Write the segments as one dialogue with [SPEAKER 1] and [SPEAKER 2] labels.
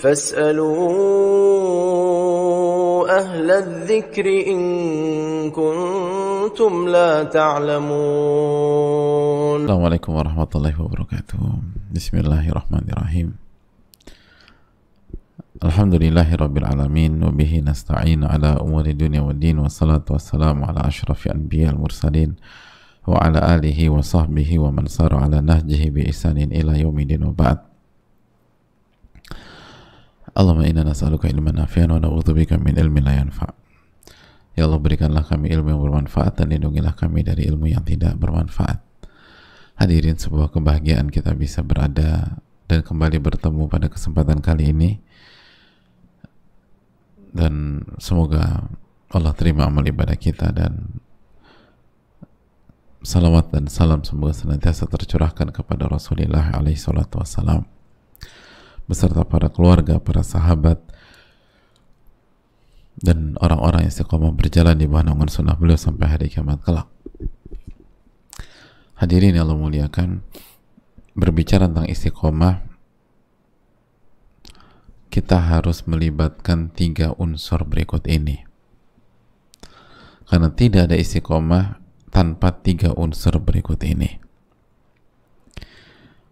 [SPEAKER 1] فاسألوا أهل الذكر إن كنتم لا تعلمون.
[SPEAKER 2] السلام عليكم ورحمة الله وبركاته. بسم الله الرحمن الرحيم. الحمد لله رب العالمين وبه نستعين على أمور الدنيا والدين والصلاة والسلام على أشرف الأنبياء المرسلين وعلى آله وصحبه ومن سار على نهجه بإحسان إلى يوم الدين وبعد. Allahumma inna nas'aluka ilman nafi'an wa na'udzubika min ilmin la yanfa'. Ya Allah, berikanlah kami ilmu yang bermanfaat dan lindungilah kami dari ilmu yang tidak bermanfaat. Hadirin, sebuah kebahagiaan kita bisa berada dan kembali bertemu pada kesempatan kali ini, dan semoga Allah terima amal ibadah kita, dan salawat dan salam semoga senantiasa tercurahkan kepada Rasulullah alaihi salatu wassalam beserta para keluarga, para sahabat, dan orang-orang yang istiqomah berjalan di bawah naungan sunnah beliau sampai hari kiamat kelak. Hadirin yang Allah muliakan, berbicara tentang istiqomah, kita harus melibatkan 3 unsur berikut ini, karena tidak ada istiqomah tanpa 3 unsur berikut ini.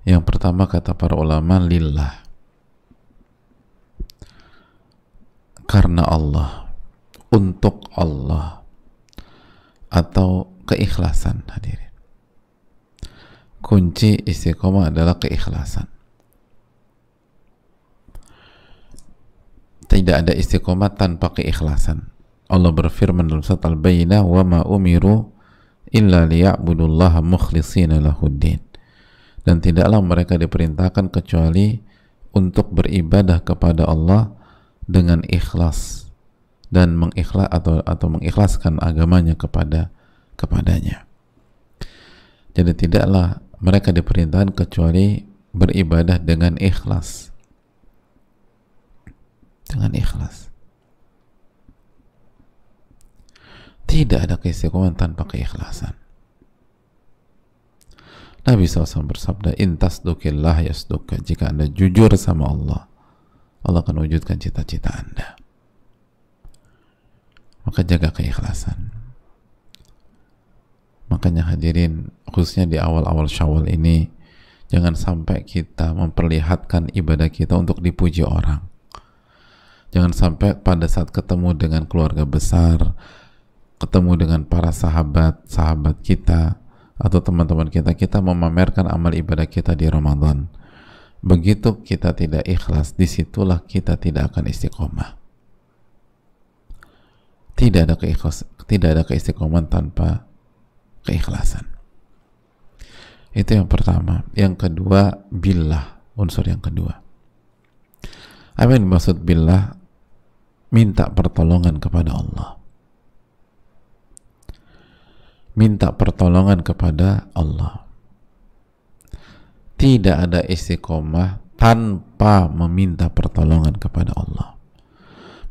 [SPEAKER 2] Yang pertama, kata para ulama, lillah, karena Allah, untuk Allah, atau keikhlasan. Hadirin, kunci istiqomah adalah keikhlasan. Tidak ada istiqomah tanpa keikhlasan. Allah berfirman dalam surat Al-Bayyinah, wa ma umiru illa liya'budullaha mukhlishina lahuddin, dan tidaklah mereka diperintahkan kecuali untuk beribadah kepada Allah dengan ikhlas dan mengikhlaskan agamanya kepadanya. Jadi tidaklah mereka diperintahkan kecuali beribadah dengan ikhlas. Dengan ikhlas. Tidak ada keistiqomahan tanpa keikhlasan. Nabi SAW bersabda, intasdukillah yasduka, jika Anda jujur sama Allah, Allah akan wujudkan cita-cita Anda. Maka jaga keikhlasan. Makanya hadirin, khususnya di awal-awal Syawal ini, jangan sampai kita memperlihatkan ibadah kita untuk dipuji orang. Jangan sampai pada saat ketemu dengan keluarga besar, ketemu dengan para sahabat kita atau teman-teman kita, kita memamerkan amal ibadah kita di Ramadan. Begitu kita tidak ikhlas, disitulah kita tidak akan istiqomah. Tidak ada keistiqomahan tanpa keikhlasan. Itu yang pertama. Yang kedua, billah, unsur yang kedua. Apa yang dimaksud billah? Minta pertolongan kepada Allah. Minta pertolongan kepada Allah. Tidak ada istiqomah tanpa meminta pertolongan kepada Allah.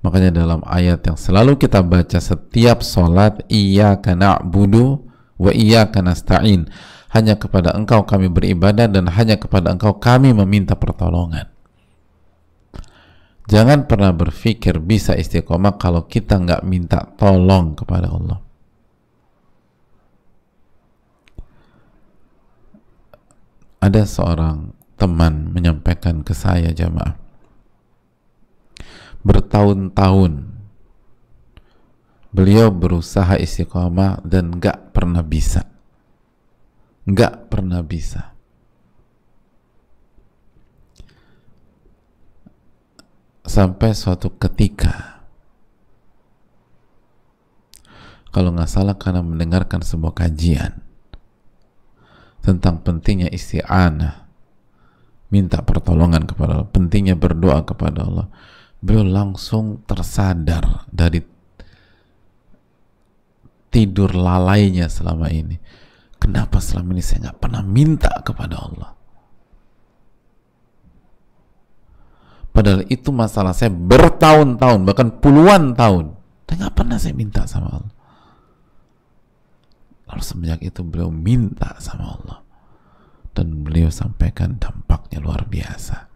[SPEAKER 2] Makanya dalam ayat yang selalu kita baca setiap sholat, iyyaka na'budu wa iyyaka nasta'in, hanya kepada Engkau kami beribadah dan hanya kepada Engkau kami meminta pertolongan. Jangan pernah berpikir bisa istiqomah kalau kita nggak minta tolong kepada Allah. Ada seorang teman menyampaikan ke saya, jamaah, bertahun-tahun beliau berusaha istiqomah dan nggak pernah bisa. Sampai suatu ketika, kalau nggak salah karena mendengarkan sebuah kajian tentang pentingnya isti'anah, minta pertolongan kepada Allah, pentingnya berdoa kepada Allah, beliau langsung tersadar dari tidur lalainya selama ini. Kenapa selama ini saya nggak pernah minta kepada Allah? Padahal itu masalah saya bertahun-tahun, bahkan puluhan tahun, dan nggak pernah saya minta sama Allah. Lalu semenjak itu beliau minta sama Allah, dan beliau sampaikan dampaknya luar biasa.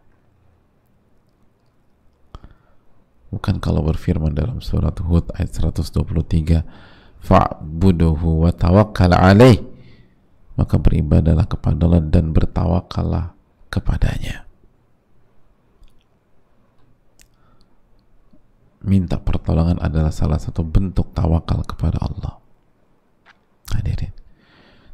[SPEAKER 2] Bukan kalau berfirman dalam surat Hud ayat 123, fa'buduhu wa tawakkal alaih, maka beribadalah kepada Allah dan bertawakallah kepadanya. Minta pertolongan adalah salah satu bentuk tawakal kepada Allah. Hadirin,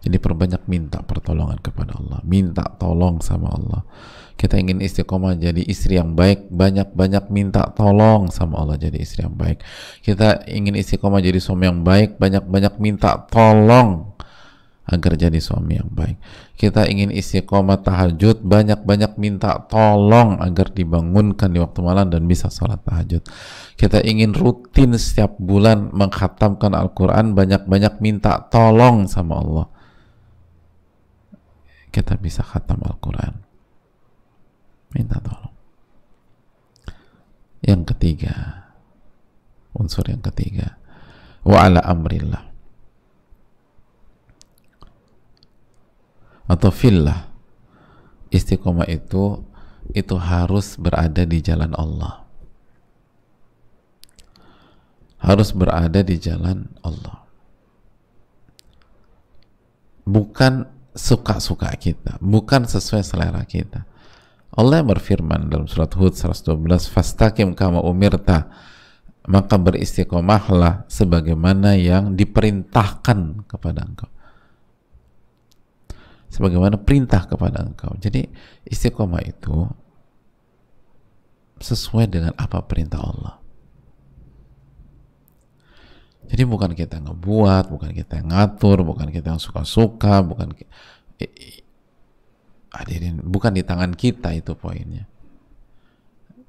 [SPEAKER 2] jadi perbanyak minta pertolongan kepada Allah, minta tolong sama Allah. Kita ingin istiqomah jadi istri yang baik, banyak-banyak minta tolong sama Allah jadi istri yang baik. Kita ingin istiqomah jadi suami yang baik, banyak-banyak minta tolong agar jadi suami yang baik. Kita ingin istiqomah tahajud, banyak-banyak minta tolong agar dibangunkan di waktu malam dan bisa sholat tahajud. Kita ingin rutin setiap bulan mengkhatamkan Al-Quran, banyak-banyak minta tolong sama Allah. Kita bisa khatam Al-Quran, minta tolong. Yang ketiga, unsur yang ketiga, wa ala amrillah atau fillah. Istiqomah itu harus berada di jalan Allah, harus berada di jalan Allah, bukan suka-suka kita, bukan sesuai selera kita. Allah yang berfirman dalam surat Hud 112, fastaqim kama umirta, maka beristiqomahlah sebagaimana yang diperintahkan kepada engkau, sebagaimana perintah kepada engkau. Jadi istiqomah itu sesuai dengan apa perintah Allah. Jadi bukan kita ngebuat, bukan kita yang ngatur, bukan kita yang suka-suka, bukan di tangan kita itu poinnya.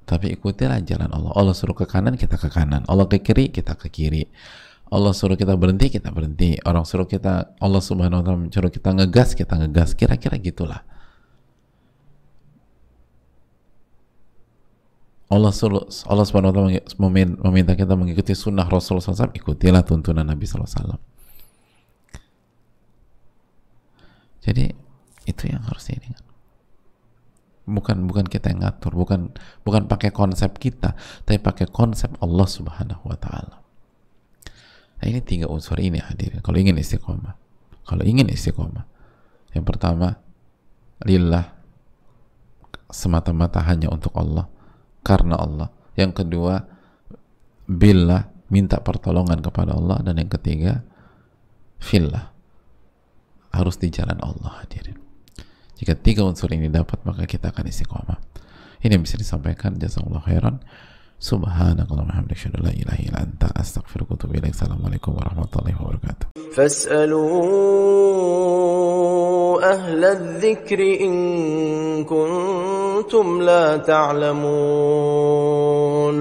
[SPEAKER 2] Tapi ikutilah jalan Allah. Allah suruh ke kanan, kita ke kanan. Allah ke kiri, kita ke kiri. Allah suruh kita berhenti, kita berhenti. Allah Subhanahu wa ta'ala suruh kita ngegas, kita ngegas. Kira-kira gitulah. Allah Subhanahu wa ta'ala meminta kita mengikuti sunnah Rasulullah SAW, ikutilah tuntunan Nabi SAW. Jadi itu yang harus diingat. Bukan kita yang ngatur, bukan pakai konsep kita, tapi pakai konsep Allah Subhanahu wa ta'ala. Nah, ini 3 unsur ini hadirin kalau ingin istiqomah. Yang pertama, lillah, semata-mata hanya untuk Allah, karena Allah. Yang kedua, billah, minta pertolongan kepada Allah. Dan yang ketiga, fillah, harus di jalan Allah hadirin. Jika 3 unsur ini dapat, maka kita akan istiqomah. Ini yang bisa disampaikan. Jazakallahu khairan. Subhanakallahumma wa bihamdika asyhadu an la ilaha illa anta astaghfiruka wa atubu ilaik. Assalamualaikum warahmatullahi wabarakatuh.
[SPEAKER 1] Fas'alu ahla dzikri in kuntum la ta'lamun.